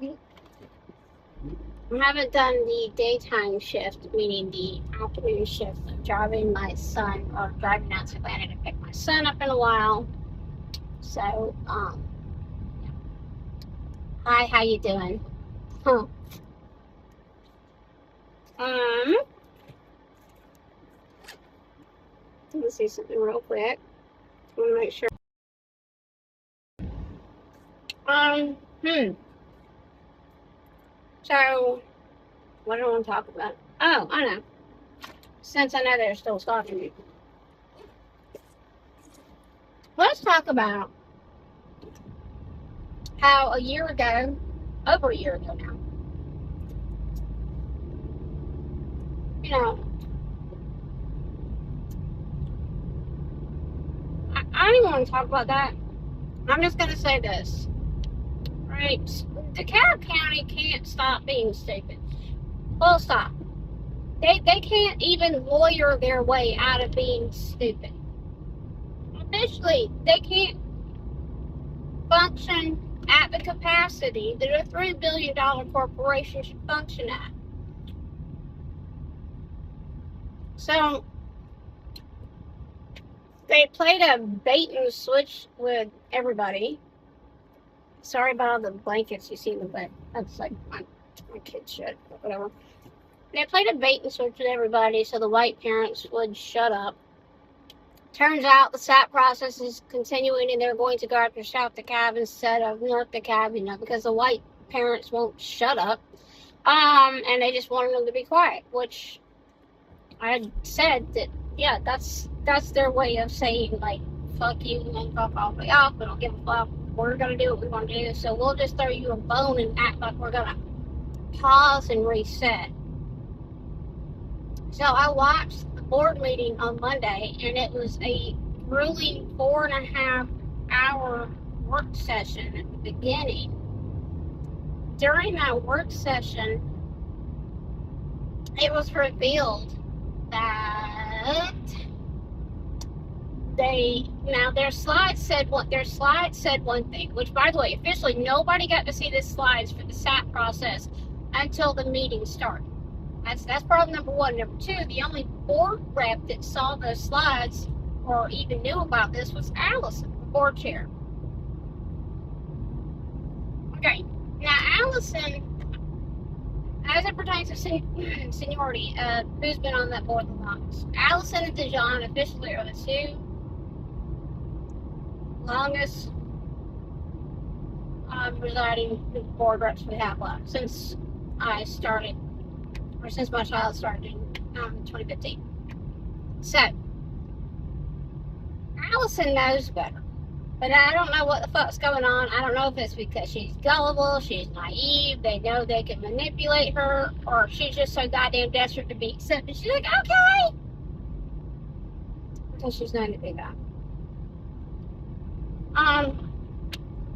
I haven't done the daytime shift, meaning the afternoon shift of driving my son or driving out to Atlanta to pick my son up in a while. So, hi, how you doing? Huh. Um, let me see something real quick. I want to make sure. Um, hmm. So, what do I want to talk about? Oh, I know. Since I know they're still stalking me, let's talk about how a year ago, over a year ago now, you know, I don't even want to talk about that. I'm just going to say this, right? DeKalb County can't stop being stupid. Full stop. They can't even lawyer their way out of being stupid. Officially, they can't function at the capacity that a $3 billion corporation should function at. So, they played a bait and switch with everybody. Sorry about all the blankets you see in the bed. That's like my kid's shit, but whatever. They played a bait and switch with everybody so the white parents would shut up. Turns out the SAP process is continuing and they're going to go after South DeKalb instead of North DeKalb, because the white parents won't shut up. And they just wanted them to be quiet, which I said that, yeah, that's their way of saying, like, fuck you and fuck all the way off. We don't give a fuck. We're going to do what we want to do. So we'll just throw you a bone and act like we're going to pause and reset. So I watched the board meeting on Monday, and it was a grueling 4.5 hour work session at the beginning. During that work session, it was revealed that their slides said one thing, which, by the way, officially nobody got to see the slides for the SAP process until the meeting started. That's problem number one. Number two, the only board rep that saw those slides or even knew about this was Allison, the board chair. Okay, now Allison, as it pertains to seniority, who's been on that board the longest? Allison and Dijon officially are the two longest residing board reps we have left since I started, or since my child started in 2015. So, Allison knows better. But I don't know what the fuck's going on. I don't know if it's because she's gullible, she's naive, they know they can manipulate her, or if she's just so goddamn desperate to be accepted. She's like, okay. Because she's known to do that.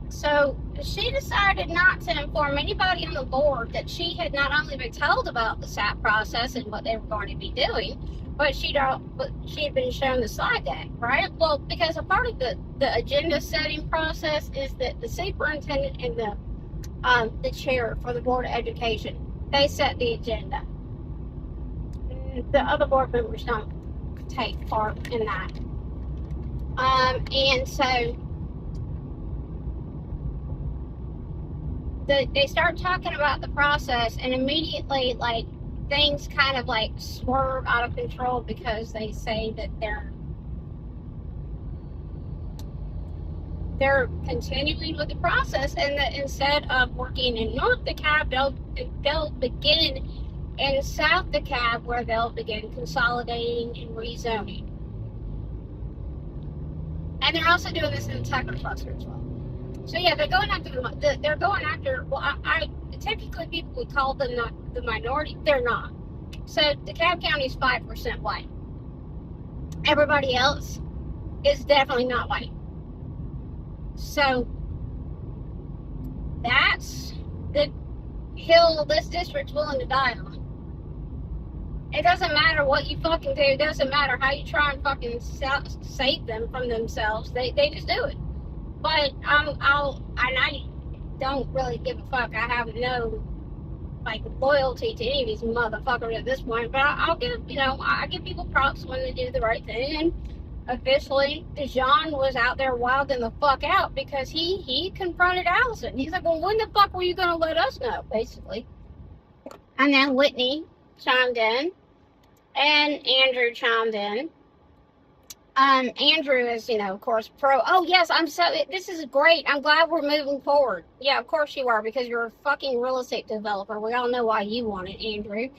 So she decided not to inform anybody on the board that she had not only been told about the SAP process and what they were going to be doing, but she had been shown the slide deck, right? Well, because a part of the agenda setting process is that the superintendent and the chair for the Board of Education, they set the agenda. The other board members don't take part in that. And so they start talking about the process, and immediately, like, things kind of like swerve out of control because they say that they're continuing with the process, and that instead of working in North DeKalb, they'll begin in South DeKalb, where they'll begin consolidating and rezoning. And they're also doing this in the Tucker cluster as well. So yeah, they're going after. Well, I technically people would call them not the minority. They're not. So DeKalb County is 5% white. Everybody else is definitely not white. So that's the hill this district's willing to die on. It doesn't matter what you fucking do. It doesn't matter how you try and fucking save them from themselves. They just do it. But don't really give a fuck. I have no like loyalty to any of these motherfuckers at this point, but I'll give I give people props when they do the right thing. And officially, John was out there wilding the fuck out because he confronted Allison. He's like, well, when the fuck were you gonna let us know, basically? And then Whitney chimed in, and Andrew chimed in. Andrew is, of course, pro. Oh, yes, this is great. I'm glad we're moving forward. Yeah, of course you are, because you're a fucking real estate developer. We all know why you want it, Andrew.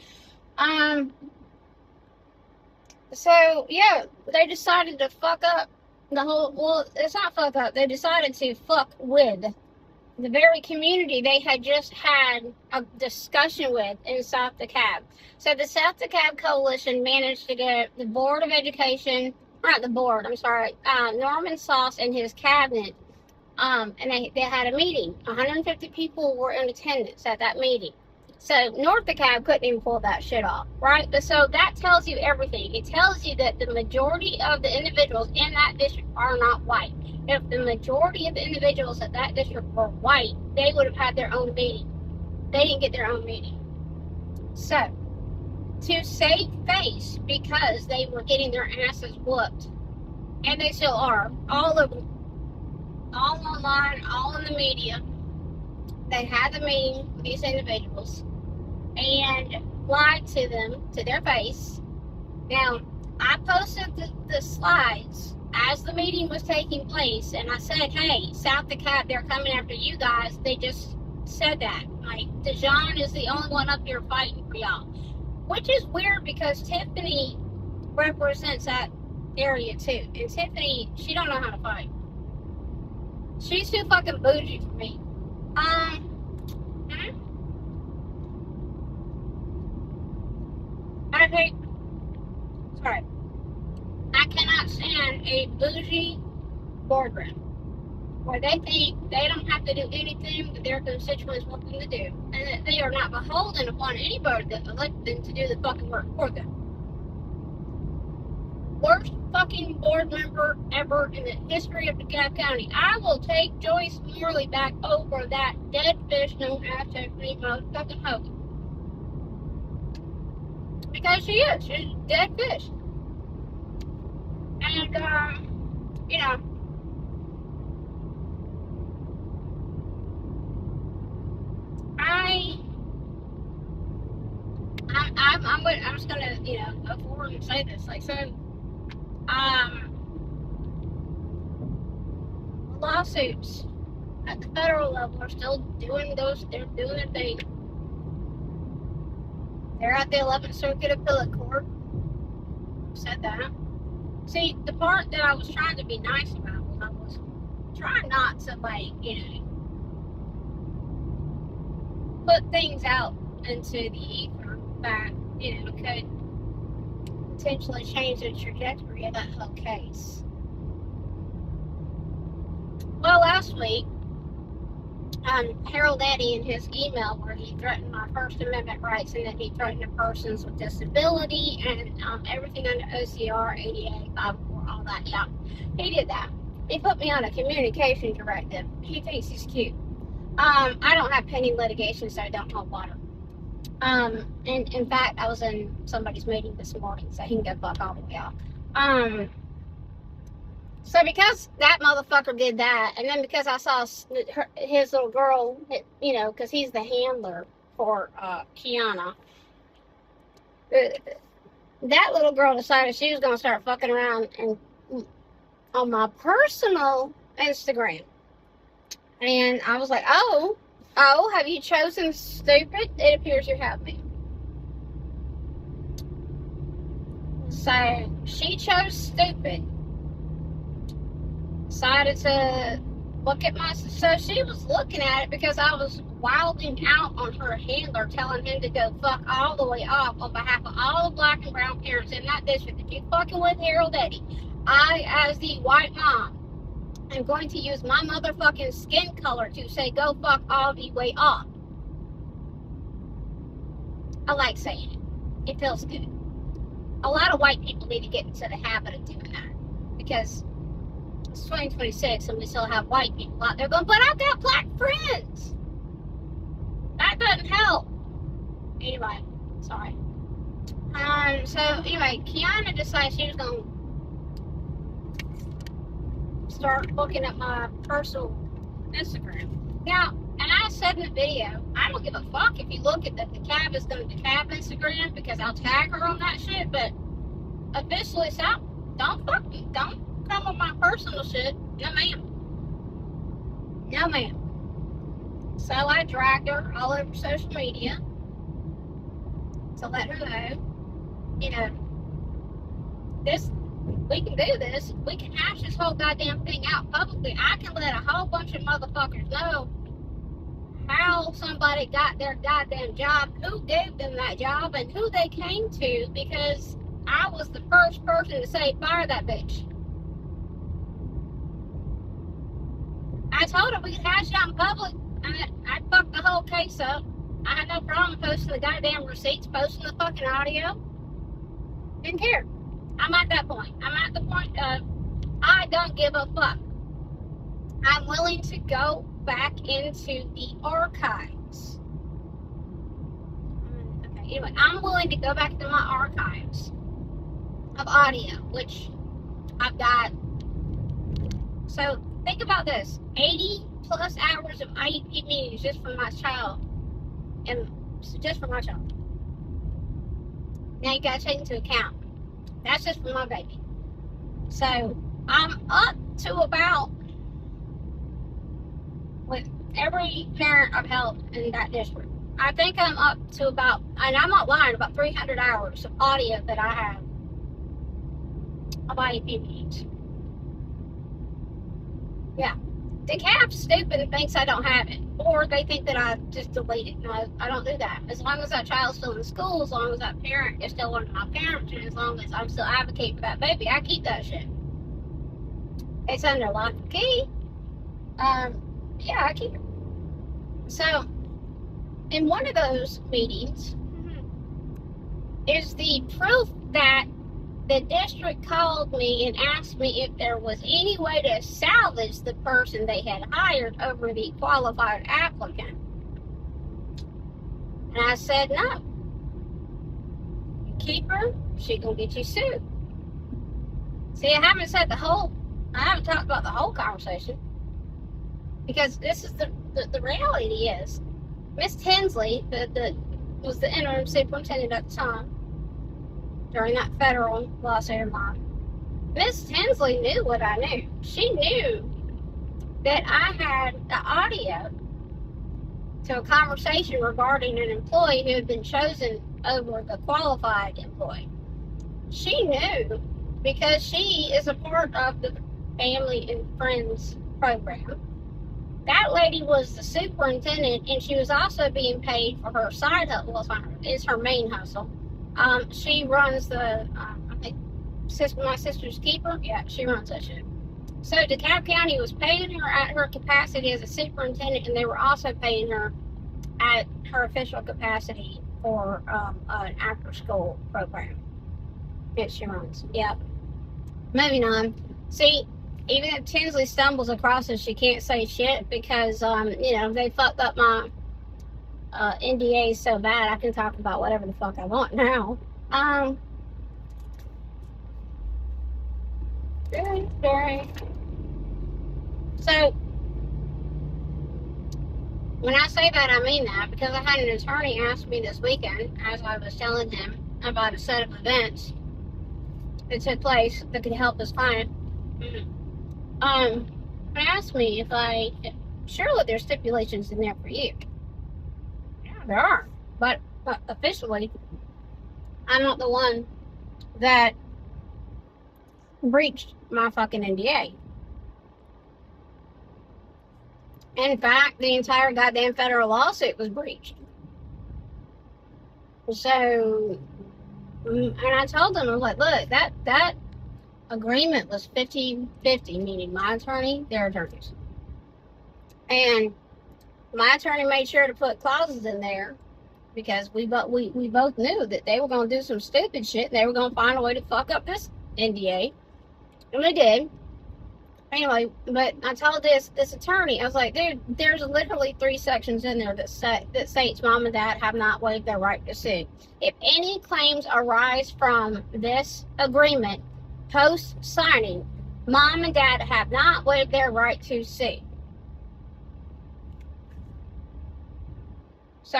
So, yeah, they decided to fuck up it's not fuck up. They decided to fuck with the very community they had just had a discussion with in South Dekalb. So the South Dekalb Coalition managed to get the Board of Education, not the board, I'm sorry, Norman Sauce and his cabinet, and they had a meeting. 150 people were in attendance at that meeting. So North Dekalb couldn't even pull that shit off, right? But so that tells you everything. It tells you that the majority of the individuals in that district are not white. If the majority of the individuals at that district were white, they would have had their own meeting. They didn't get their own meeting. So, to save face, because they were getting their asses whooped, and they still are, all of them, all online, all in the media, they had the meeting with these individuals and lied to them, to their face. Now, I posted the slides as the meeting was taking place, and I said, hey, South Dekalb, they're coming after you guys. They just said that. Like, Dijon is the only one up here fighting for y'all. Which is weird, because Tiffany represents that area too. And Tiffany, she don't know how to fight. She's too fucking bougie for me. I cannot stand a bougie boardroom where they think they don't have to do anything that their constituents want them to do, and that they are not beholden upon anybody that elected them to do the fucking work for them. Worst fucking board member ever in the history of DeKalb County. I will take Joyce Morley back over that dead fish known as Tiffany motherfucking Hogan. Because she is. She's a dead fish. And, I'm just gonna, go forward and say this. Like, so, lawsuits at the federal level are still doing they're doing their thing. They're at the 11th Circuit Appellate Court. Said that. See, the part that I was trying to be nice about was I was trying not to, put things out into the ether that, could potentially change the trajectory of that whole case. Well, last week, Harold Eddy, in his email where he threatened my First Amendment rights and that he threatened persons with disability and everything under OCR, ADA, 504, all that, yeah. He did that. He put me on a communication directive. He thinks he's cute. I don't have pending litigation, so I don't hold water. And in fact, I was in somebody's meeting this morning, so he can go fuck all the way off. So because that motherfucker did that, and then because I saw his little girl, because he's the handler for Kiana, that little girl decided she was going to start fucking around on my personal Instagram. And I was like, oh, have you chosen stupid? It appears you have me. So she chose stupid. Decided to look at so she was looking at it because I was wilding out on her handler, telling him to go fuck all the way off on behalf of all the black and brown parents in that district. If you fucking with Harold Eddy, I, as the white mom, am going to use my motherfucking skin color to say go fuck all the way off. I like saying it. It feels good. A lot of white people need to get into the habit of doing that, because it's 2026 and we still have white people out there going, but I've got black friends. anyway, sorry. So anyway, Kiana decided she was gonna start looking at my personal Instagram. Now, and I said in the video, I don't give a fuck if you look at the Dekalb is gonna Dekalb Instagram because I'll tag her on that shit, but officially, so don't fuck me. Don't come with my personal shit. No, ma'am. No, ma'am. So I dragged her all over social media to let her know, you know, this, we can do this. We can hash this whole goddamn thing out publicly. I can let a whole bunch of motherfuckers know how somebody got their goddamn job, who gave them that job, and who they came to, because I was the first person to say, fire that bitch. I told her we could hash it out in public. I fucked the whole case up. I had no problem posting the goddamn receipts, posting the fucking audio. Didn't care. I'm at that point. I'm at the point of I don't give a fuck. I'm willing to go back into the archives. Okay, anyway, I'm willing to go back to my archives of audio, which I've got. So think about this: 80 plus hours of IEP meetings just for my child, and just for my child. Now you gotta take into account that's just for my baby. So I'm up to about, with every parent I've helped in that district, I think I'm up to about, and I'm not lying, about 300 hours of audio that I have of IEP meetings. Yeah. Dekalb's stupid and thinks I don't have it. Or they think that I just delete it. No, I don't do that. As long as that child's still in school, as long as that parent is still under my parents, and as long as I'm still advocating for that baby, I keep that shit. It's under lock and key. Yeah, I keep it. So, in one of those meetings is the proof that the district called me and asked me if there was any way to salvage the person they had hired over the qualified applicant. And I said, no. You keep her, she gonna get you sued. See, I haven't talked about the whole conversation. Because this is the reality is, Miss Tinsley, was the interim superintendent at the time, during that federal lawsuit of mine. Miss Tinsley knew what I knew. She knew that I had the audio to a conversation regarding an employee who had been chosen over the qualified employee. She knew because she is a part of the Family and Friends program. That lady was the superintendent, and she was also being paid for her side hustle. Well, it's her main hustle. She runs the, I think, my sister's keeper. Yeah, she runs that shit. So DeKalb County was paying her at her capacity as a superintendent, and they were also paying her at her official capacity for an after-school program that she runs. Yep. Moving on. See, even if Tinsley stumbles across it, she can't say shit because, they fucked up my NDA so bad I can talk about whatever the fuck I want now. Very. So, when I say that, I mean that because I had an attorney ask me this weekend, as I was telling him about a set of events that took place that could help his client. He asked me if surely there's stipulations in there for you. Yeah, there are. But officially, I'm not the one that breached my fucking NDA. In fact, the entire goddamn federal lawsuit was breached. So, and I told them, I was like, look, that agreement was 50-50, meaning my attorney, their attorneys. And my attorney made sure to put clauses in there because we both knew that they were going to do some stupid shit and they were going to find a way to fuck up this NDA. And they did. Anyway, but I told this attorney, I was like, dude, there's literally 3 sections in there that states mom and dad have not waived their right to sue. If any claims arise from this agreement post signing, mom and dad have not waived their right to sue. So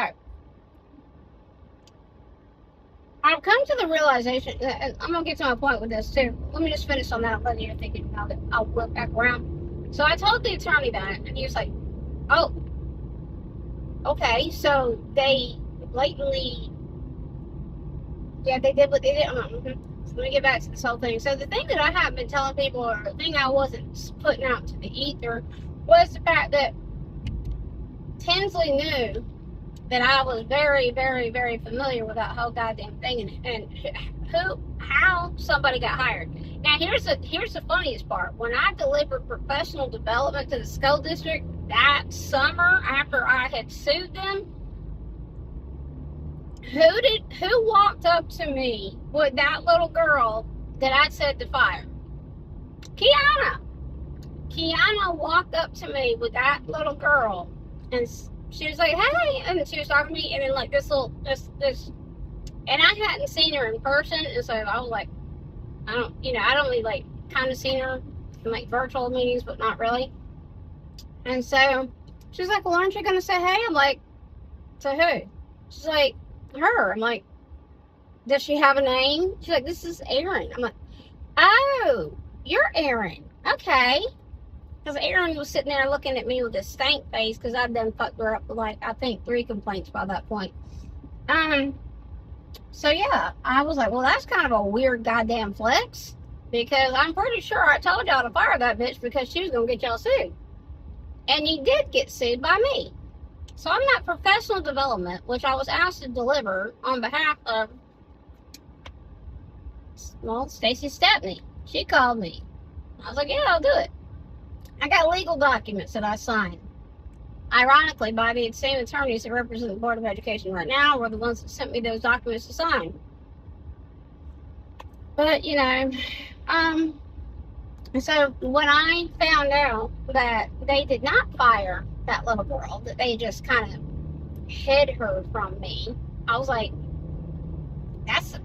I've come to the realization, and I'm going to get to my point with this too. Let me just finish on that, whether you're thinking about it. I'll look back around. So I told the attorney that, and he was like, oh, okay, so they blatantly, yeah, they did what they did. So let me get back to this whole thing. So the thing that I have been telling people, or the thing I wasn't putting out to the ether, was the fact that Tinsley knew that I was very, very, very familiar with that whole goddamn thing, and how somebody got hired. Now here's the funniest part. When I delivered professional development to the school district that summer after I had sued them, who walked up to me with that little girl that I said to fire? Kiana walked up to me with that little girl, and she was like, hey, and she was talking to me, and then like this, and I hadn't seen her in person, and so I was like, I don't really like kind of seen her in like virtual meetings, but not really. And so she's like, well, aren't you going to say hey? I'm like, to who? She's like, her. I'm like, does she have a name? She's like, this is Erin. I'm like, oh, you're Erin. Okay. Because Erin was sitting there looking at me with a stank face because I'd done fucked her up with like, I think 3 complaints by that point. So yeah, I was like, well, that's kind of a weird goddamn flex, because I'm pretty sure I told y'all to fire that bitch because she was going to get y'all sued. And you did get sued by me. So I'm not professional development, which I was asked to deliver on behalf of, well, Stacy Stepney. She called me. I was like, yeah, I'll do it. I got legal documents that I signed. Ironically, by the same attorneys that represent the Board of Education right now were the ones that sent me those documents to sign. But, so when I found out that they did not fire that little girl, that they just kind of hid her from me, I was like, that's not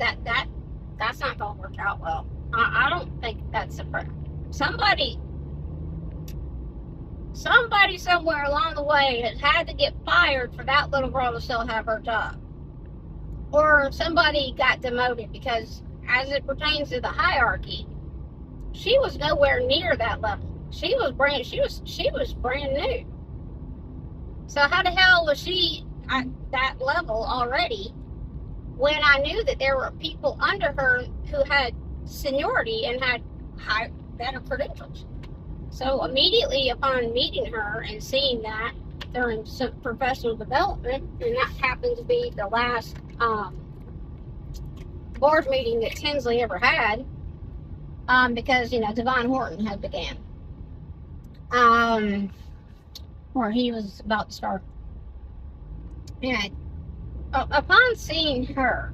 going to work out well. I don't think that's somebody somewhere along the way has had to get fired for that little girl to still have her job. Or somebody got demoted, because as it pertains to the hierarchy, she was nowhere near that level. She was brand new. So how the hell was she at that level already when I knew that there were people under her who had seniority and had better credentials? So immediately upon meeting her and seeing that during some professional development, and that happened to be the last board meeting that Tinsley ever had, because, Devon Horton had began, or he was about to start. And upon seeing her,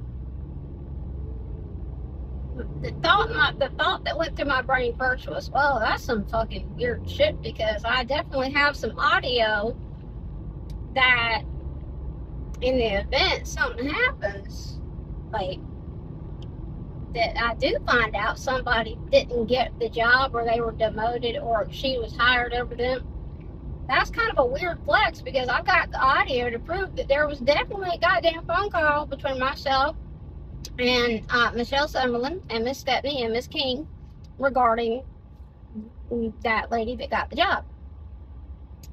the thought that went through my brain first was, well, that's some fucking weird shit, because I definitely have some audio that in the event something happens, like, that I do find out somebody didn't get the job, or they were demoted, or she was hired over them. That's kind of a weird flex, because I've got the audio to prove that there was definitely a goddamn phone call between myself and Michelle Summerlin and Miss Stepney and Miss King regarding that lady that got the job.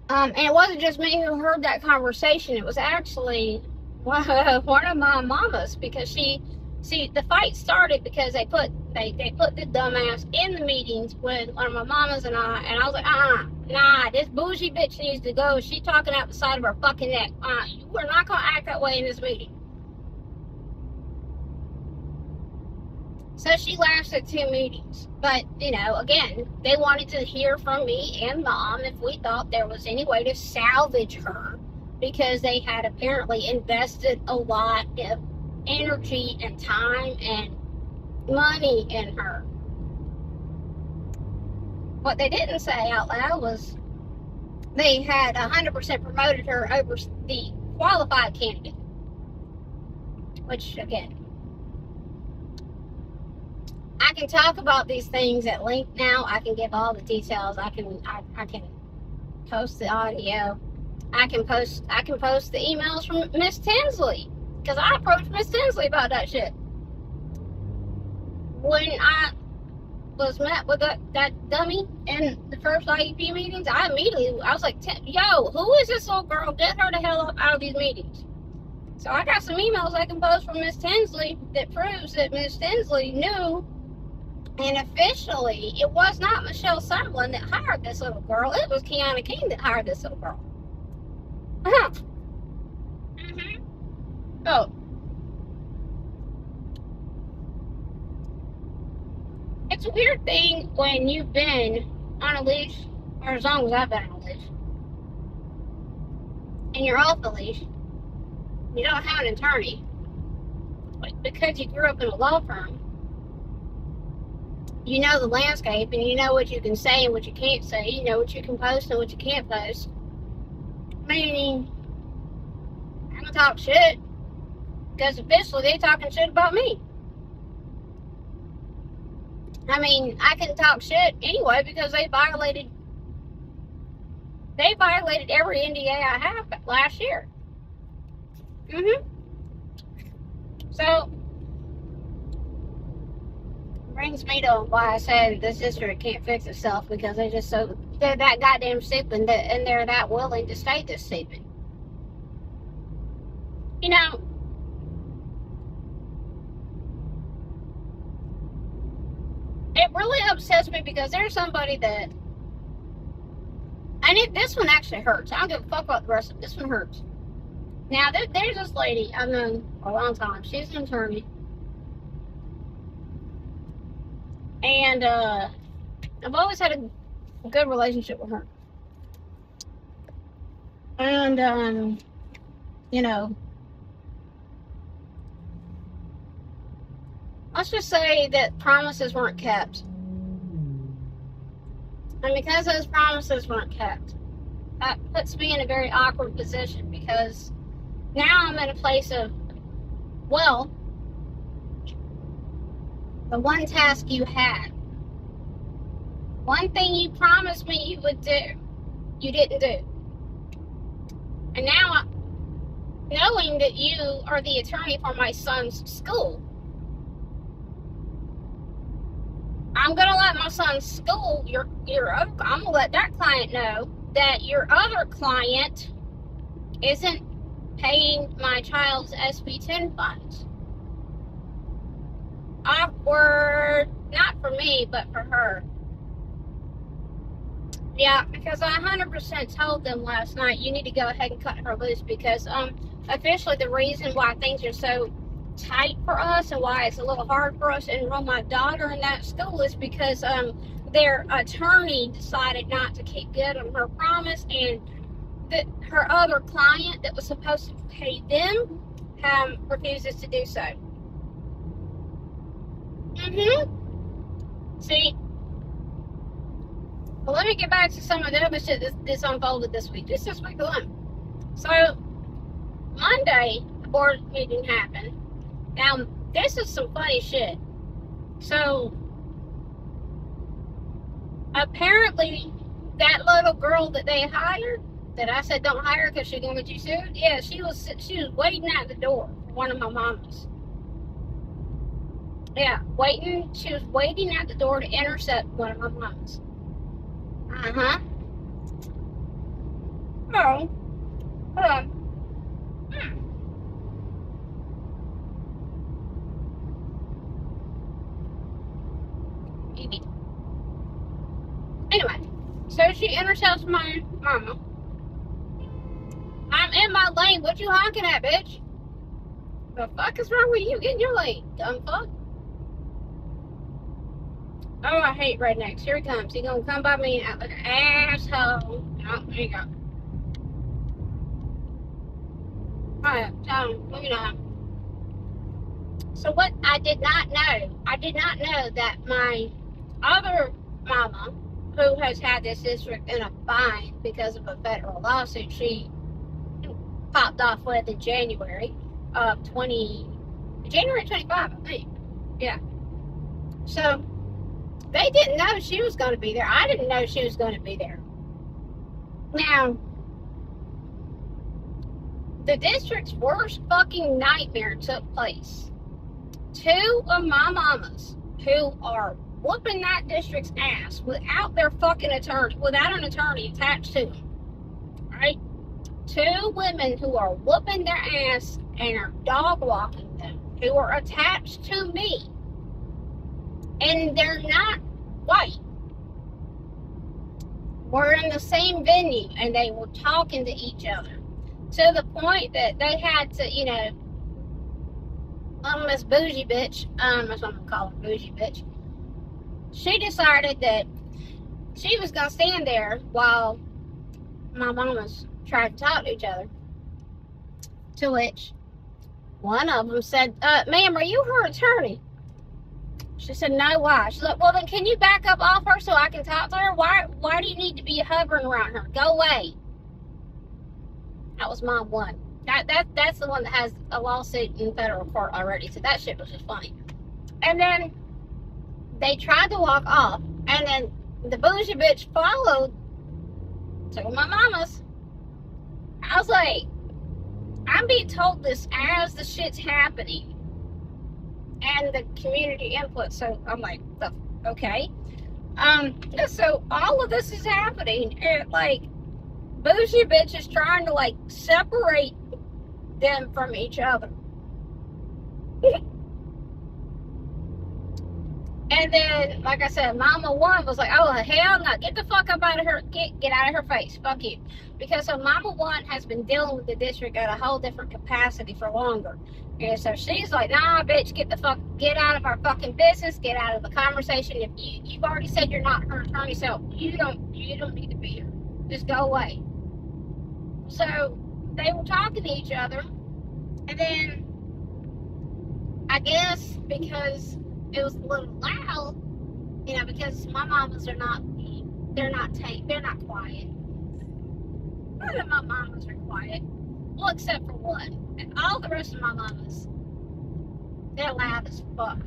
And it wasn't just me who heard that conversation. It was actually one of my mamas, because the fight started because they put the dumbass in the meetings with one of my mamas and I was like, nah, this bougie bitch needs to go. She talking out the side of her fucking neck. We're not gonna act that way in this meeting. So she lasted 2 meetings. But, again, they wanted to hear from me and Mom if we thought there was any way to salvage her, because they had apparently invested a lot of energy and time and money in her. What they didn't say out loud was they had 100% promoted her over the qualified candidate. Which, again, I can talk about these things at length now. I can give all the details. I can post the audio. I can post the emails from Miss Tinsley, because I approached Miss Tinsley about that shit. When I was met with that dummy in the first IEP meetings, I was like, yo, who is this little girl? Get her the hell up out of these meetings. So I got some emails I can post from Miss Tinsley that proves that Miss Tinsley knew, and officially it was not Michelle Sumlin that hired this little girl. It was Kiana King that hired this little girl. So it's a weird thing when you've been on a leash, or as long as I've been on a leash, and you're off the leash. You don't have an attorney, but because you grew up in a law firm, you know the landscape, and you know what you can say and what you can't say. You know what you can post and what you can't post. Meaning, I'm gonna talk shit, because officially they're talking shit about me. I mean, I can talk shit anyway because they violated every NDA I have last year. So, brings me to why I said this district can't fix itself, because they're that goddamn stupid, and they're that willing to stay this stupid. You know, it really upsets me because there's somebody that, and this one actually hurts. I don't give a fuck about the rest of it. This one hurts. Now, there's this lady I've known for a long time. She's an attorney. And I've always had a good relationship with her. And, you know, let's just say that promises weren't kept. And because those promises weren't kept, that puts me in a very awkward position, because now I'm in a place of, well, the one task you had, one thing you promised me you would do, you didn't do. And now, knowing that you are the attorney for my son's school, I'm gonna let my son's school, I'm gonna let that client know that your other client isn't paying my child's SB10 funds. Awkward, not for me, but for her. Yeah, because I 100% told them last night, you need to go ahead and cut her loose, because officially the reason why things are so tight for us and why it's a little hard for us to enroll my daughter in that school is because their attorney decided not to keep good on her promise, and that her other client that was supposed to pay them refuses to do so. See, well, let me get back to some of the other shit that's unfolded this week. Just this week alone. So, Monday, the board meeting happened. Now, this is some funny shit. So, apparently, that little girl that they hired, that I said don't hire her because she's going to get you sued, yeah, she was waiting at the door for one of my mamas. Yeah, she was waiting at the door to intercept one of my mamas. Oh, hold on. Anyway, so she intercepts my mama. I'm in my lane. What you honking at, bitch? The fuck is wrong with you? Get in your lane, dumb fuck. Oh, I hate rednecks. Here he comes. He gonna come by me and act like an asshole. Oh, there you go. Alright, so, moving on. So what I did not know that my other mama who has had this district in a bind because of a federal lawsuit she popped off with in January of January 25, I think. Yeah. So they didn't know she was going to be there. I didn't know she was going to be there. Now, the district's worst fucking nightmare took place. Two of my mamas who are whooping that district's ass without their fucking attorney, without an attorney attached to them. Right? Two women who are whooping their ass and are dog walking them, who are attached to me. And they're not white. Were in the same venue and they were talking to each other. To the point that they had to, you know, this bougie bitch, that's what I'm gonna call her, bougie bitch. She decided that she was gonna stand there while my mamas tried to talk to each other. To which one of them said, ma'am, are you her attorney? She said, no, why? She's like, well, then can you back up off her so I can talk to her? Why do you need to be hovering around her? Go away. That was mom one. That's the one that has a lawsuit in federal court already. So that shit was just funny. And then they tried to walk off. And then the bougie bitch followed two of my mamas. I was like, I'm being told this as the shit's happening. And the community input. So I'm like, okay. So all of this is happening. And like, bougie bitch is trying to like separate them from each other. And then, like I said, Mama One was like, oh, hell no, get the fuck up out of her, get out of her face, fuck you. Because so Mama One has been dealing with the district at a whole different capacity for longer. And so she's like, nah, bitch, get out of our fucking business, get out of the conversation. If you've already said you're not her attorney, so you don't need to be here. Just go away. So they were talking to each other, and then I guess because it was a little loud, you know, because my mamas are not quiet. None of my mamas are quiet. Well, except for one. And all the rest of my mamas, they're loud as fuck.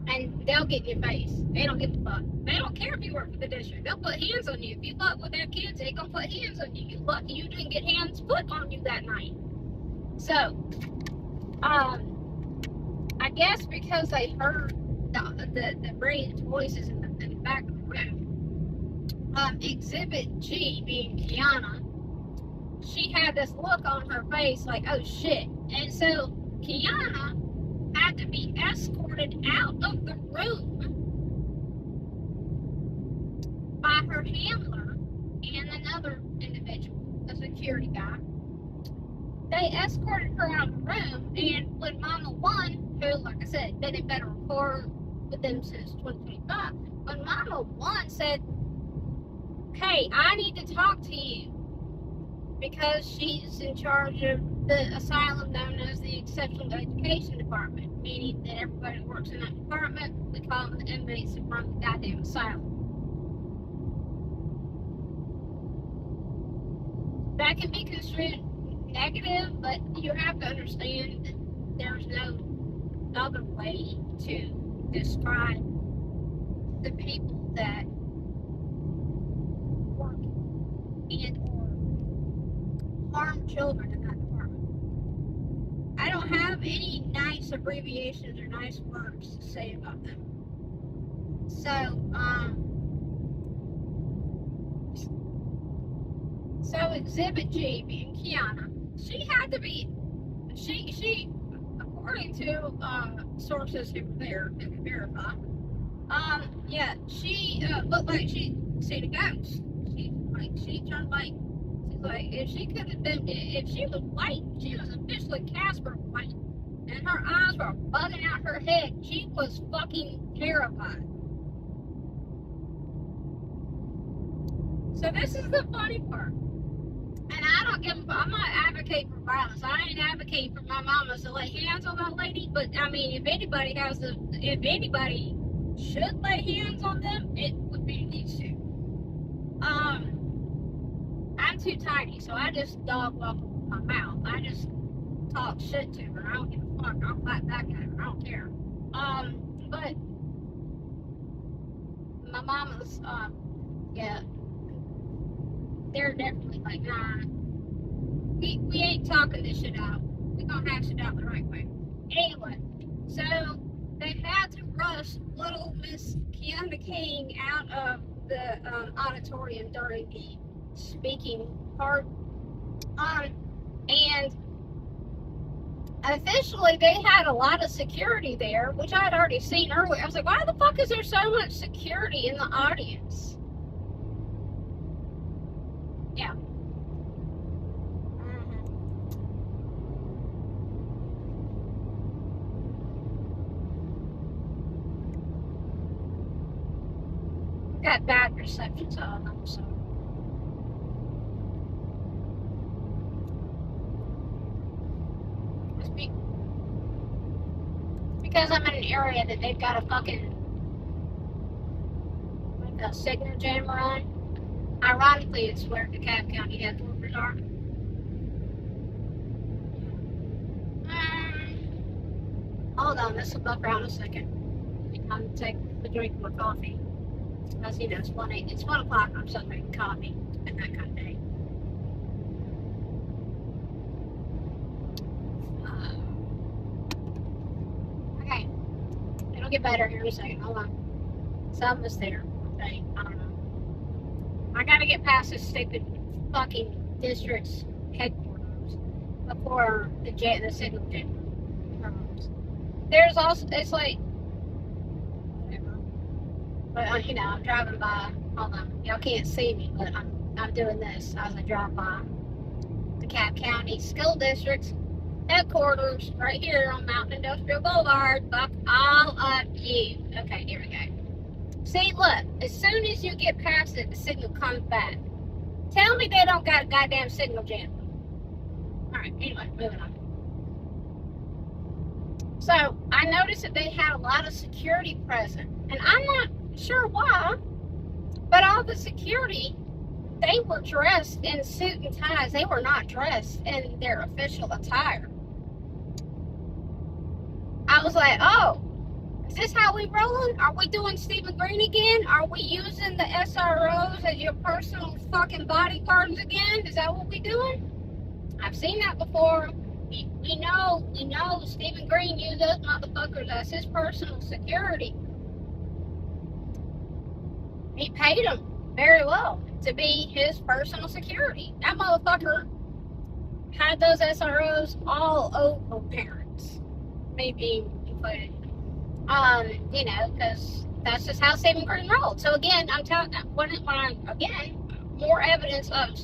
And they'll get in your face. They don't give a fuck. They don't care if you work for the district. They'll put hands on you. If you fuck with their kids, they gonna put hands on you. You lucky you didn't get hands put on you that night. So, I guess because they heard the raised voices in the back of the room, Exhibit G, being Kiana, she had this look on her face like, oh shit. And so Kiana had to be escorted out of the room by her handler and another individual, a security guy. They escorted her out of the room, and when Mama One, who, like I said, been in federal court with them since 2025, when Mama One said, hey, I need to talk to you, because she's in charge of the asylum known as the Exceptional Education Department, meaning that everybody who works in that department, we call them the inmates that run the goddamn asylum. That can be construed negative, but you have to understand that there's no other way to describe the people that work and or harm children in that department. I don't have any nice abbreviations or nice words to say about them. So Exhibit G, being Kiana, she had to be, she according to sources who were there and could verify, she looked like she'd seen a ghost. She turned like, she's like, if she was white, she was officially Casper white. And her eyes were bugging out her head. She was fucking terrified. So this is the funny part. And I don't give a fuck. I'm not advocating for violence. I ain't advocating for my mama to lay hands on that lady. But I mean, if anybody should lay hands on them, it would be these two. I'm too tiny, so I just dog walk with my mouth. I just talk shit to her. I don't give a fuck. I'll clap back at her. I don't care. But my mama's, yeah, they're definitely like, nah, we ain't talking this shit out. We gonna hash it out the right way. Anyway, so they had to rush little Miss Kiana King out of the auditorium during the speaking part. And officially they had a lot of security there, which I had already seen earlier. I was like, why the fuck is there so much security in the audience? Yeah. Got bad reception, so I'm sorry. Because I'm in an area that they've got a fucking like a signal jammer on. Ironically, it's where DeKalb County headquarters are. Hold on, this will buck around a second. I'm gonna take a drink of my coffee. As you know, it's 1 o'clock. I'm still drinking coffee and that kind of day. Okay, it'll get better here in a second. Hold on. It's almost there. Okay, I don't know. I gotta get past this stupid fucking district's headquarters before the signal jammer comes. There's also, it's like, whatever. But you know, I'm driving by. Hold on, y'all can't see me, but I'm doing this as I drive by DeKalb County School District's headquarters right here on Mountain Industrial Boulevard. Fuck all of you. Okay, here we go. See, look, as soon as you get past it, the signal comes back. Tell me they don't got a goddamn signal jam. Alright, anyway, moving on. So, I noticed that they had a lot of security present. And I'm not sure why, but all the security, they were dressed in suit and ties. They were not dressed in their official attire. I was like, oh, is this how we rolling? Are we doing Stephen Green again? Are we using the SROs as your personal fucking bodyguards again? Is that what we doing? I've seen that before. We know Stephen Green used those motherfuckers as his personal security. He paid them very well to be his personal security. That motherfucker had those SROs all over parents, maybe included. You know, because that's just how Stephen Green rolled. So again, I'm telling more evidence of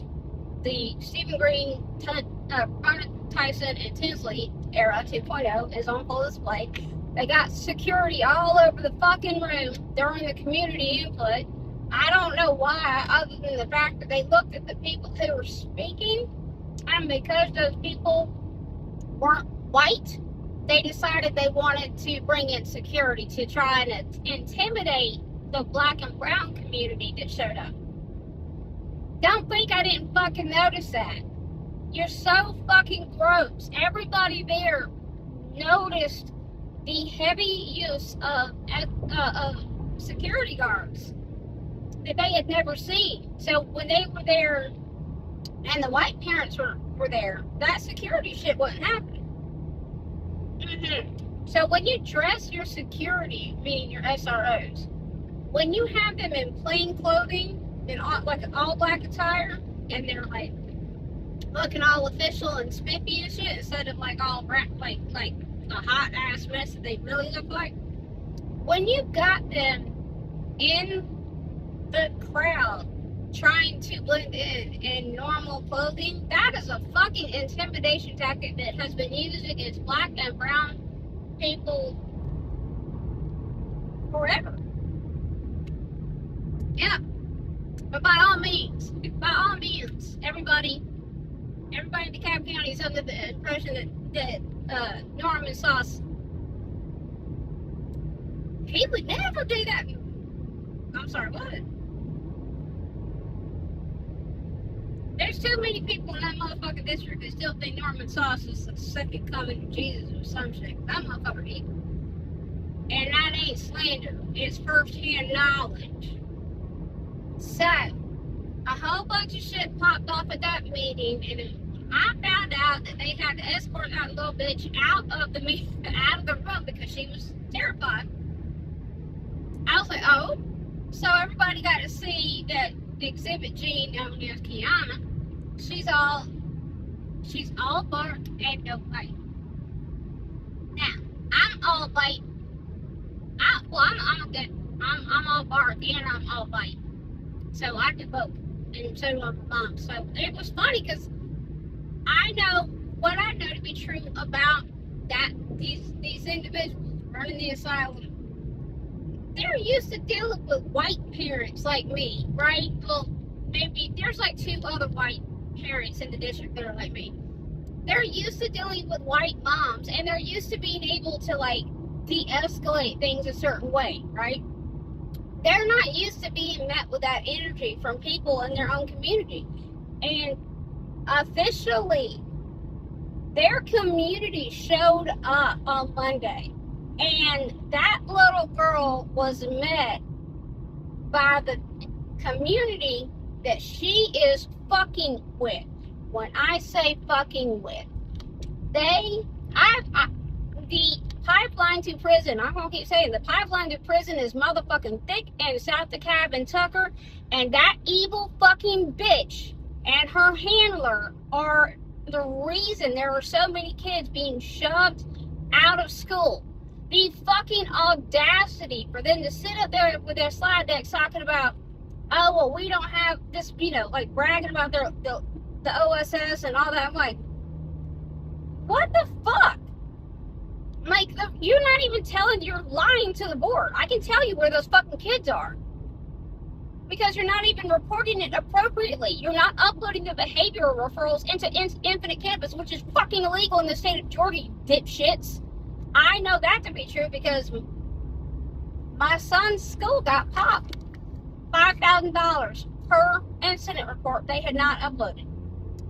the Stephen Green, Tyson, and Tinsley era 2.0 is on full display. They got security all over the fucking room during the community input. I don't know why, other than the fact that they looked at the people who were speaking, and because those people weren't white, they decided they wanted to bring in security to try and intimidate the black and brown community that showed up. Don't think I didn't fucking notice that. You're so fucking gross. Everybody there noticed the heavy use of security guards that they had never seen. So when they were there and the white parents were there, that security shit wasn't happening. So when you dress your security, meaning your SROs, when you have them in plain clothing, in like an all black attire, and they're like looking all official and spiffy and shit, instead of like all like a hot ass mess that they really look like. When you've got them in the crowd trying to blend in normal clothing, that is a fucking intimidation tactic that has been used against black and brown people forever. Yeah. But by all means, everybody in DeKalb County is under the impression that Norman Sauce He would never do that. I'm sorry, what? There's too many people in that motherfucking district that still think Norman Sauce is the second coming of Jesus or some shit. That motherfucker evil. And that ain't slander. It's first-hand knowledge. So, a whole bunch of shit popped off at that meeting, and I found out that they had to escort that little bitch out of the room because she was terrified. I was like, oh. So everybody got to see that Exhibit G, known as Kiana, she's all bark and no bite. Now, I'm all bite. I'm all bark and I'm all bite. So I did both, and so did my mom. So it was funny because I know what I know to be true about that these individuals running the asylum. They're used to dealing with white parents like me, right? Well, maybe there's like 2 other white parents in the district that are like me. They're used to dealing with white moms, and they're used to being able to like de-escalate things a certain way, right? They're not used to being met with that energy from people in their own community. And officially, their community showed up on Monday. And that little girl was met by the community that she is fucking with. When I say fucking with, the pipeline to prison, I'm gonna keep saying the pipeline to prison is motherfucking thick in South Dekalb and Tucker, and that evil fucking bitch and her handler are the reason there are so many kids being shoved out of school. The fucking audacity for them to sit up there with their slide decks talking about, oh, well, we don't have this, like bragging about the OSS and all that. I'm like, what the fuck? Like, you're not even you're lying to the board. I can tell you where those fucking kids are. Because you're not even reporting it appropriately. You're not uploading the behavioral referrals into Infinite Campus, which is fucking illegal in the state of Georgia, you dipshits. I know that to be true because my son's school got popped $5,000 per incident report they had not uploaded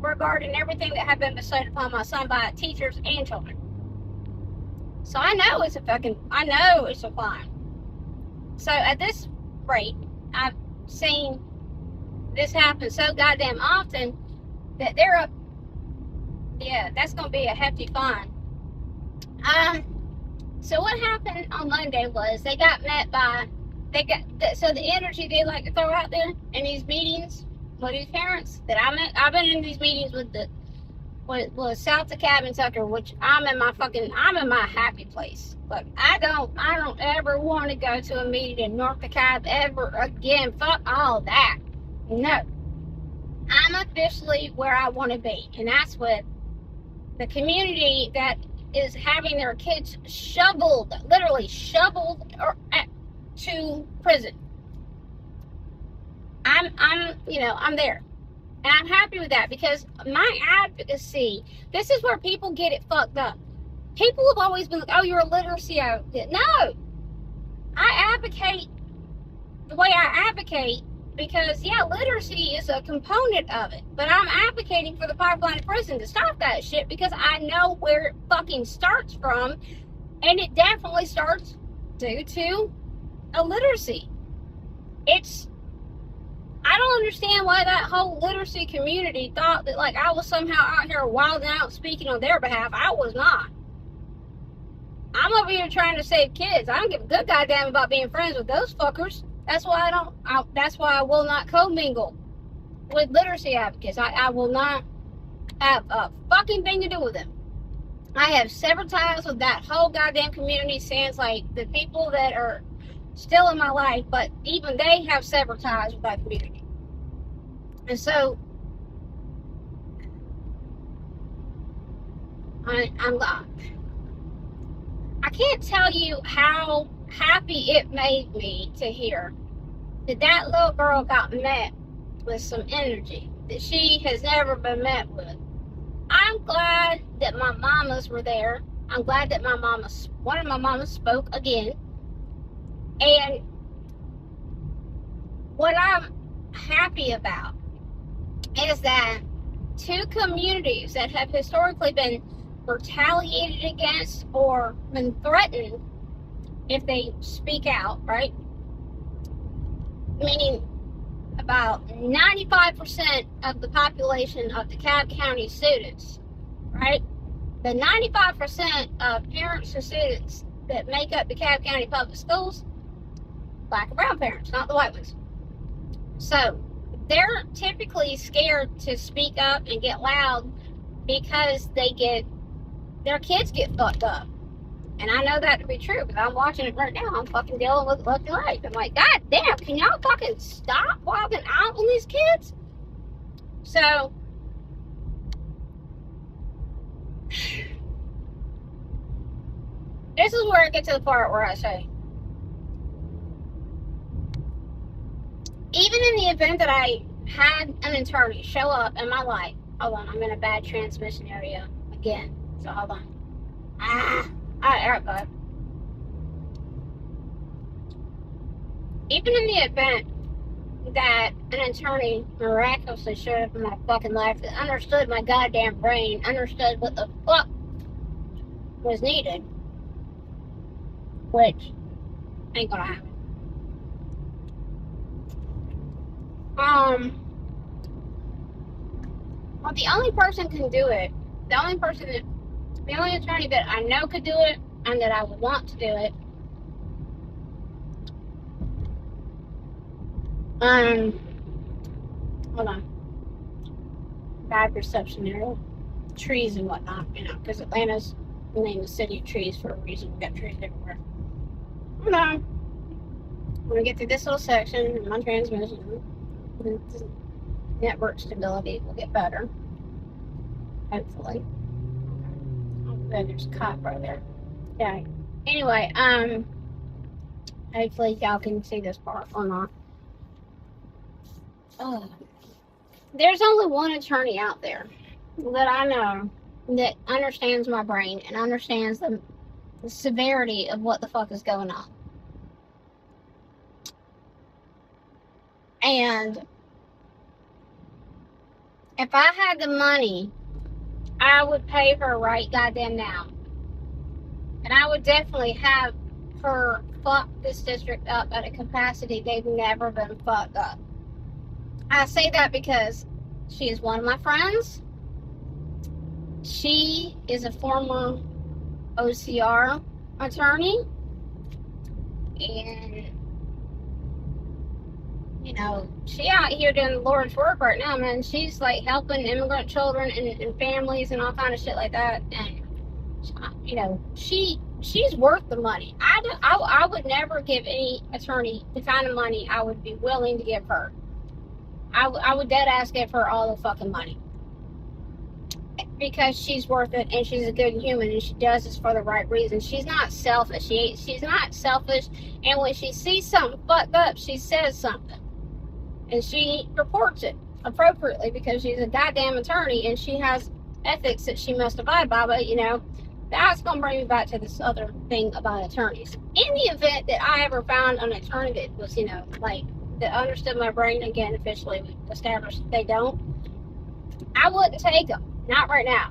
regarding everything that had been bestowed upon my son by teachers and children. So I know it's a crime. So at this rate, I've seen this happen so goddamn often that they're up. Yeah, that's gonna be a hefty fine. So what happened on Monday was they got met by so the energy they like to throw out there in these meetings with these parents that I've been in these meetings with South Dekalb and Tucker, which I'm in my happy place. But I don't ever want to go to a meeting in North Dekalb ever again. Fuck all that. No. I'm officially where I want to be, and that's with the community that is having their kids literally shoveled to prison. I'm there. And I'm happy with that because my advocacy, this is where people get it fucked up. People have always been like, oh, you're a literacy advocate. No. I advocate the way I advocate because, yeah, literacy is a component of it. But I'm advocating for the pipeline to prison to stop that shit because I know where it fucking starts from. And it definitely starts due to illiteracy. I don't understand why that whole literacy community thought that, like, I was somehow out here wilding out speaking on their behalf. I was not. I'm over here trying to save kids. I don't give a good goddamn about being friends with those fuckers. That's why that's why I will not commingle with literacy advocates. I will not have a fucking thing to do with them. I have severed ties with that whole goddamn community since, like, the people that are still in my life, but even they have severed ties with that community. And so I can't tell you how happy it made me to hear that little girl got met with some energy that she has never been met with. I'm glad that my mamas were there. I'm glad that one of my mamas spoke again. And what I'm happy about is that two communities that have historically been retaliated against or been threatened if they speak out, right? Meaning about 95% of the population of DeKalb County students, right? The 95% of parents and students that make up DeKalb County Public Schools, black and brown parents, not the white ones. So they're typically scared to speak up and get loud because their kids get fucked up. And I know that to be true because I'm watching it right now. I'm fucking dealing with lucky life. I'm like, God damn, can y'all fucking stop walking out on these kids? So, this is where I get to the part where I say, even in the event that I had an attorney show up in my life, hold on, I'm in a bad transmission area again. So hold on. Alright, go. Even in the event that an attorney miraculously showed up in my fucking life that understood my goddamn brain, understood what the fuck was needed, which ain't gonna happen. Well, the only person can do it, the only attorney that I know could do it and that I would want to do it, hold on, bad perception area, trees and whatnot, you know, because Atlanta's named the city of trees for a reason. We got trees everywhere. Hold on, I'm gonna get through this little section in my transmission. Network stability will get better, hopefully. Oh, good, there's a cop right there. Yeah. Anyway, hopefully y'all can see this part or not. Oh. There's only one attorney out there that I know that understands my brain and understands the severity of what the fuck is going on. And if I had the money, I would pay her right goddamn now. And I would definitely have her fuck this district up at a capacity they've never been fucked up. I say that because she is one of my friends. She is a former OCR attorney. And, you know, she out here doing the Lord's work right now, man. She's like helping immigrant children and families and all kind of shit like that. And, you know, she's worth the money. I would never give any attorney the kind of money I would be willing to give her. I would dead ass give her all the fucking money. Because she's worth it and she's a good human and she does this for the right reason. She's not selfish. She's not selfish. And when she sees something fucked up, she says something. And she reports it appropriately because she's a goddamn attorney and she has ethics that she must abide by. But, you know, that's going to bring me back to this other thing about attorneys. In the event that I ever found an attorney that was, you know, like, that understood my brain, again, officially we established they don't, I wouldn't take them. Not right now.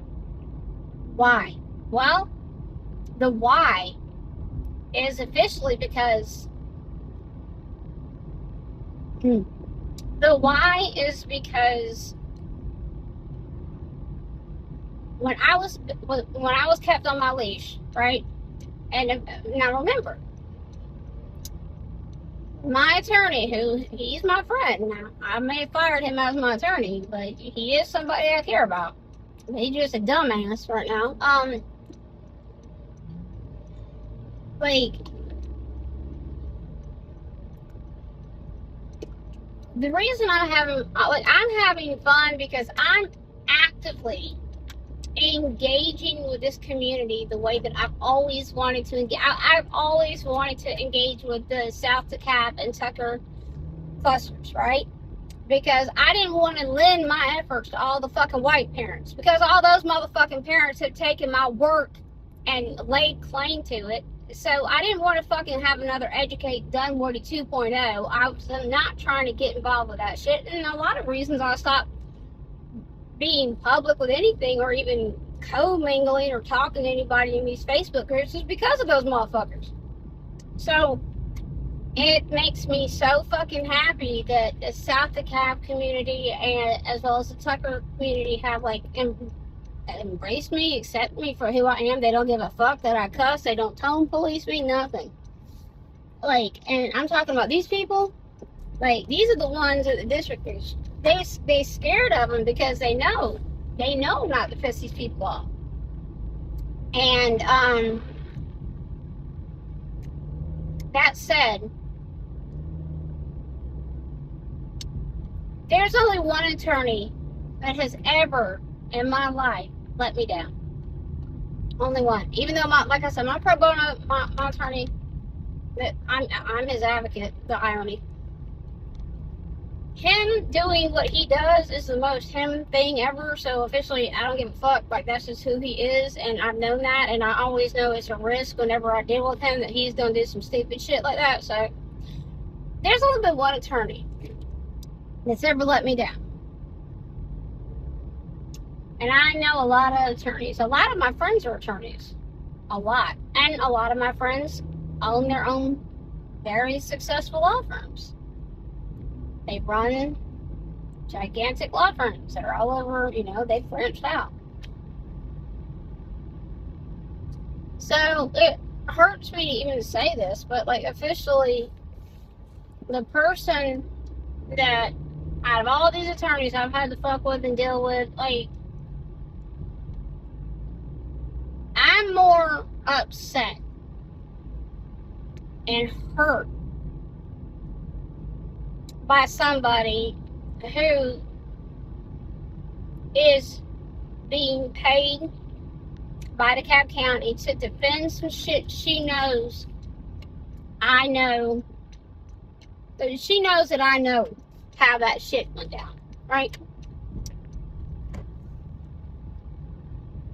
Why? Well, the why is officially because when I was kept on my leash, right? And now remember, my attorney, he's my friend now. I may have fired him as my attorney, but he is somebody I care about. He's just a dumbass right now. Like, the reason I'm having fun because I'm actively engaging with this community the way that I've always wanted to engage. I've always wanted to engage with the South DeKalb and Tucker clusters, right? Because I didn't want to lend my efforts to all the fucking white parents. Because all those motherfucking parents have taken my work and laid claim to it, So I didn't want to fucking have another Educate Dunwoody 2.0. I was not trying to get involved with that shit. And a lot of reasons I stopped being public with anything or even co-mingling or talking to anybody in these Facebook groups is because of those motherfuckers. So it makes me so fucking happy that the South Dekalb community and as well as the Tucker community have like embrace me, accept me for who I am. They don't give a fuck that I cuss. They don't tone police me, nothing. Like, and I'm talking about these people. Like, these are the ones that the district is. They scared of them because they know not to piss these people off. And that said, there's only one attorney that has ever in my life let me down. Only one. Even though, like I said, my pro bono, my attorney, that I'm his advocate. The irony. Him doing what he does is the most him thing ever. So officially, I don't give a fuck. Like, that's just who he is, and I've known that, and I always know it's a risk whenever I deal with him that he's gonna do some stupid shit like that. So there's only been one attorney that's ever let me down. And I know a lot of attorneys. A lot of my friends are attorneys. A lot. And a lot of my friends own their own very successful law firms. They run gigantic law firms that are all over, they've branched out. So it hurts me to even say this, but like officially, the person that out of all these attorneys I've had to fuck with and deal with, like, I'm more upset and hurt by somebody who is being paid by DeKalb County to defend some shit she knows I know. She knows that I know how that shit went down, right?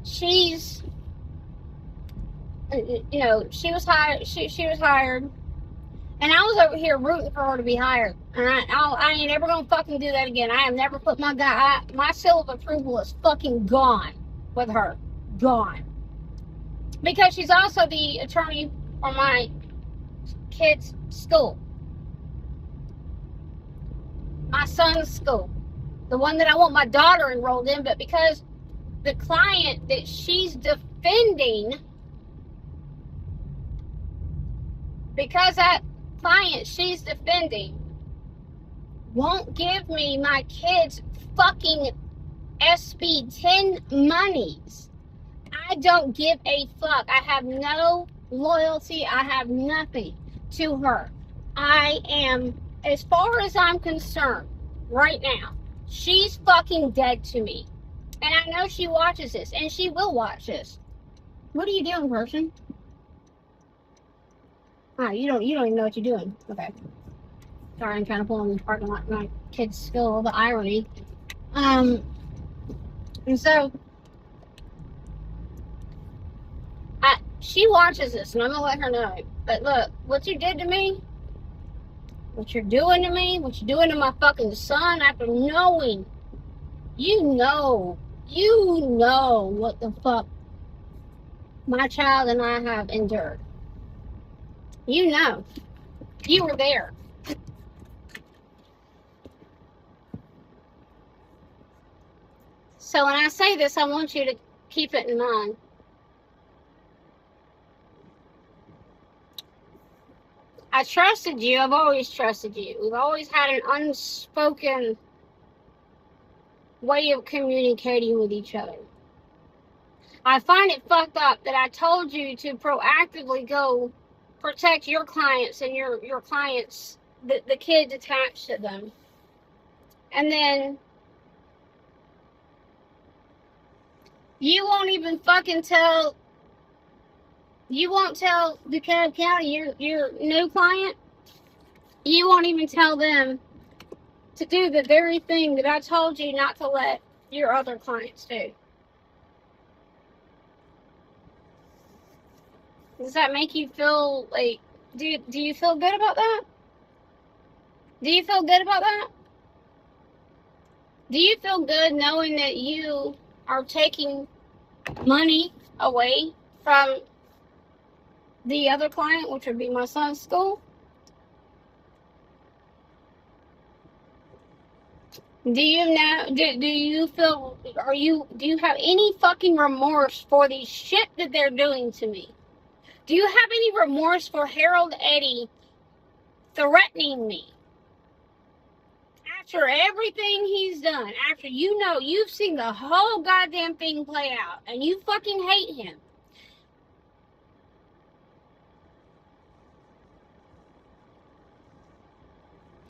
She's, she was hired. She was hired. And I was over here rooting for her to be hired. And I ain't ever gonna fucking do that again. I have never put my seal of approval is fucking gone with her. Gone. Because she's also the attorney for my kid's school. My son's school. The one that I want my daughter enrolled in, but because the client that she's defending, because that client she's defending won't give me my kids fucking SB 10 monies. I don't give a fuck. I have no loyalty. I have nothing to her. I am, as far as I'm concerned, right now, she's fucking dead to me. And I know she watches this, and she will watch this. What are you doing, person? Oh, you don't even know what you're doing. Okay. Sorry, I'm trying to pull in the parking lot. My kid's still the irony. And so she watches this, and I'm gonna let her know. But look, what you did to me, what you're doing to me, what you're doing to my fucking son after knowing, you know what the fuck my child and I have endured. You know. You were there. So when I say this, I want you to keep it in mind. I trusted you. I've always trusted you. We've always had an unspoken way of communicating with each other. I find it fucked up that I told you to proactively go protect your clients and your clients, the kids attached to them. And then you won't even fucking tell, you won't tell DeKalb County, your new client, you won't even tell them to do the very thing that I told you not to let your other clients do. Does that make you feel like, do you feel good about that? Do you feel good about that? Do you feel good knowing that you are taking money away from the other client, which would be my son's school? Do you know, do you feel, do you have any fucking remorse for the shit that they're doing to me? Do you have any remorse for Harold Eddy threatening me? After everything he's done, after you've seen the whole goddamn thing play out, and you fucking hate him.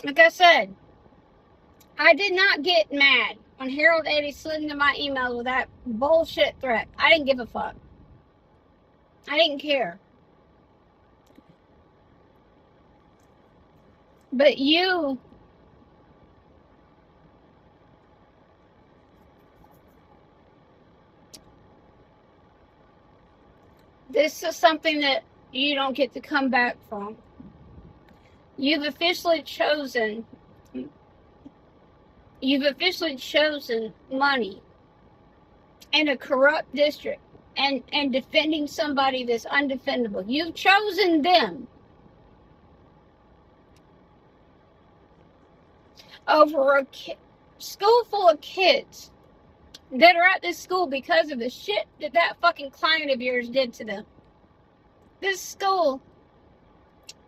Like I said, I did not get mad when Harold Eddy slid into my emails with that bullshit threat. I didn't give a fuck. I didn't care. But you, this is something that you don't get to come back from. You've officially chosen money in a corrupt district and defending somebody that's undefendable. You've chosen them over a school full of kids that are at this school because of the shit that fucking client of yours did to them. This school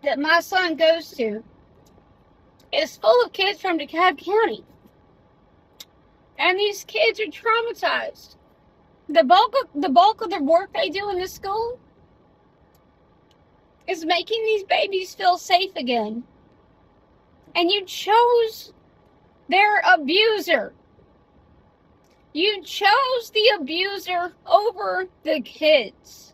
that my son goes to is full of kids from Dekalb County. And these kids are traumatized. The bulk of the work they do in this school is making these babies feel safe again. And you chose their abuser. You chose the abuser over the kids.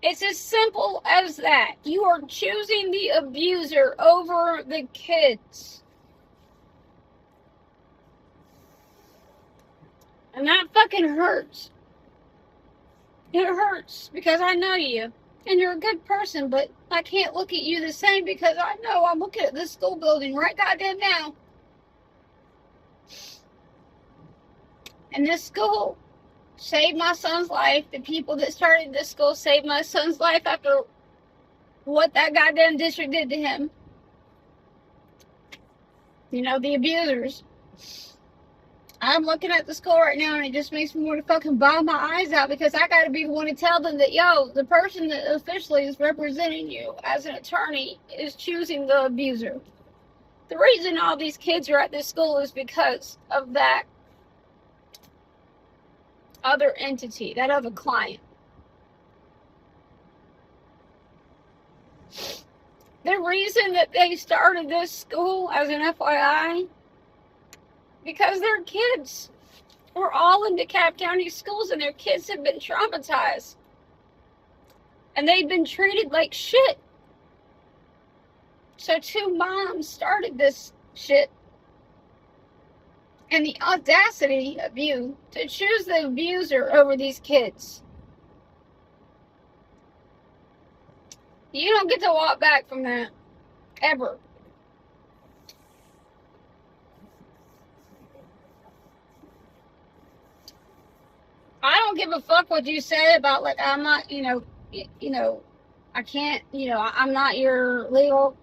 It's as simple as that. You are choosing the abuser over the kids. And that fucking hurts. It hurts because I know you. And you're a good person, but I can't look at you the same because I know I'm looking at this school building right goddamn now. And this school saved my son's life. The people that started this school saved my son's life after what that goddamn district did to him. You know, the abusers. I'm looking at the school right now and it just makes me want to fucking bawl my eyes out because I gotta be the one to tell them that, yo, the person that officially is representing you as an attorney is choosing the abuser. The reason all these kids are at this school is because of that other entity, that other client. The reason that they started this school, as an FYI, because their kids were all in DeKalb County schools and their kids have been traumatized. And they've been treated like shit. So two moms started this shit. And the audacity of you to choose the abuser over these kids. You don't get to walk back from that. Ever. I don't give a fuck what you say about, like, I'm not, I can't, I'm not your legal,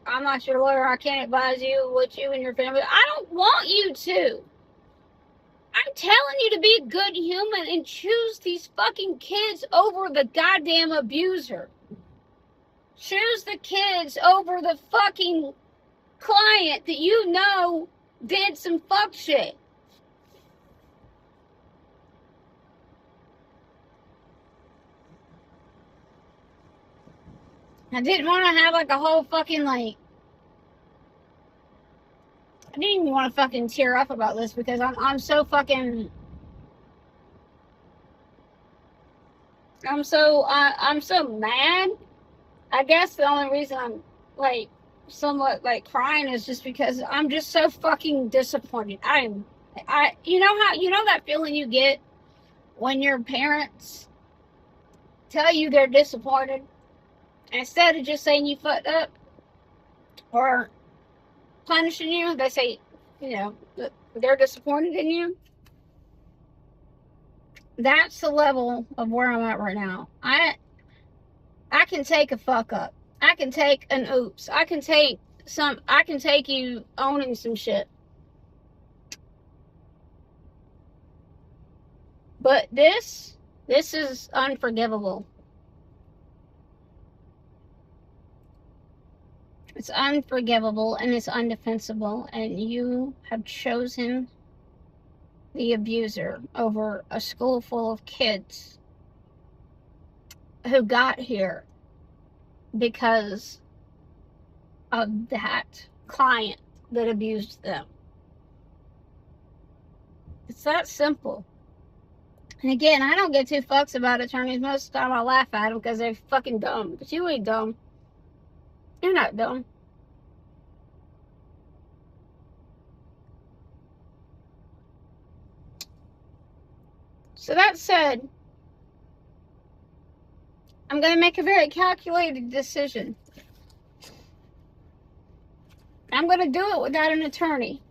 I'm not your lawyer. I can't advise you what you and your family. I don't want you to. I'm telling you to be a good human and choose these fucking kids over the goddamn abuser. Choose the kids over the fucking client that you know did some fuck shit. I didn't want to have like a whole fucking like, I didn't even want to fucking tear up about this because I'm so fucking, I'm so mad. I guess the only reason I'm like somewhat like crying is just because I'm just so fucking disappointed. You know that feeling you get when your parents tell you they're disappointed, instead of just saying you fucked up or punishing you, they say, you know, they're disappointed in you. That's the level of where I'm at right now. I can take a fuck up. I can take an oops. I can take you owning some shit. But this is unforgivable. It's unforgivable and it's undefensible, and you have chosen the abuser over a school full of kids who got here because of that client that abused them. It's that simple. And again, I don't get two fucks about attorneys. Most of the time I laugh at them because they're fucking dumb. But you ain't dumb. You're not dumb. So that said, I'm going to make a very calculated decision. I'm going to do it without an attorney.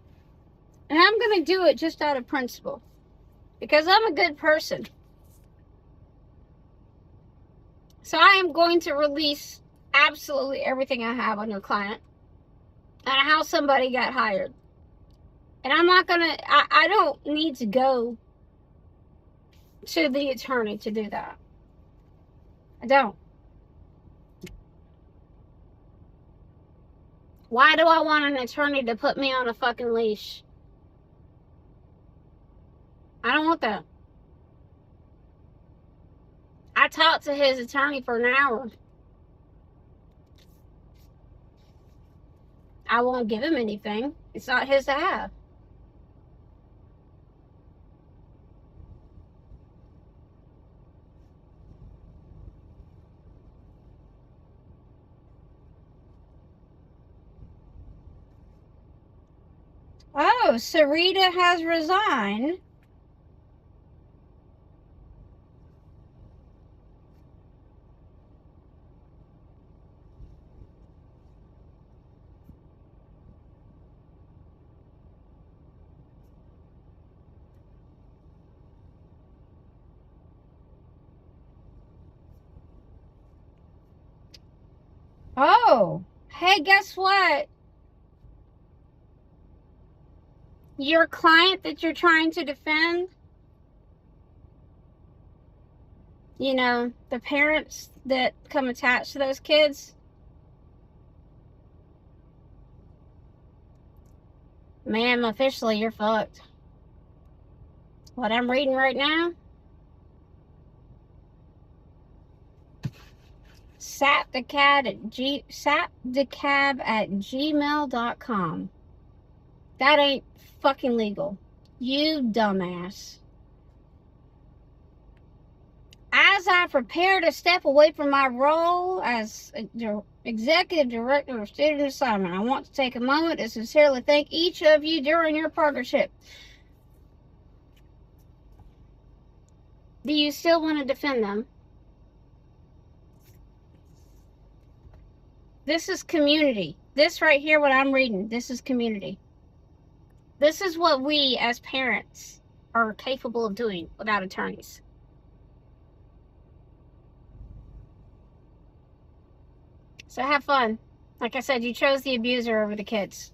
And I'm going to do it just out of principle. Because I'm a good person. So I am going to release absolutely everything I have on your client. And how somebody got hired. And I'm not going to, I don't need to go to the attorney to do that. I don't. Why do I want an attorney to put me on a fucking leash? I don't want that. I talked to his attorney for an hour. I won't give him anything. It's not his to have. Oh, Sarita has resigned. Oh, hey, guess what? Your client that you're trying to defend, you know, the parents that come attached to those kids, ma'am, officially you're fucked. What I'm reading right now, sapdecab@gmail.com. That ain't fucking legal. You dumbass. As I prepare to step away from my role as Executive Director of Student Assignment, I want to take a moment to sincerely thank each of you during your partnership. Do you still want to defend them? This is community. This right here, what I'm reading, this is community. This is what we as parents are capable of doing without attorneys. So have fun. Like I said, you chose the abuser over the kids.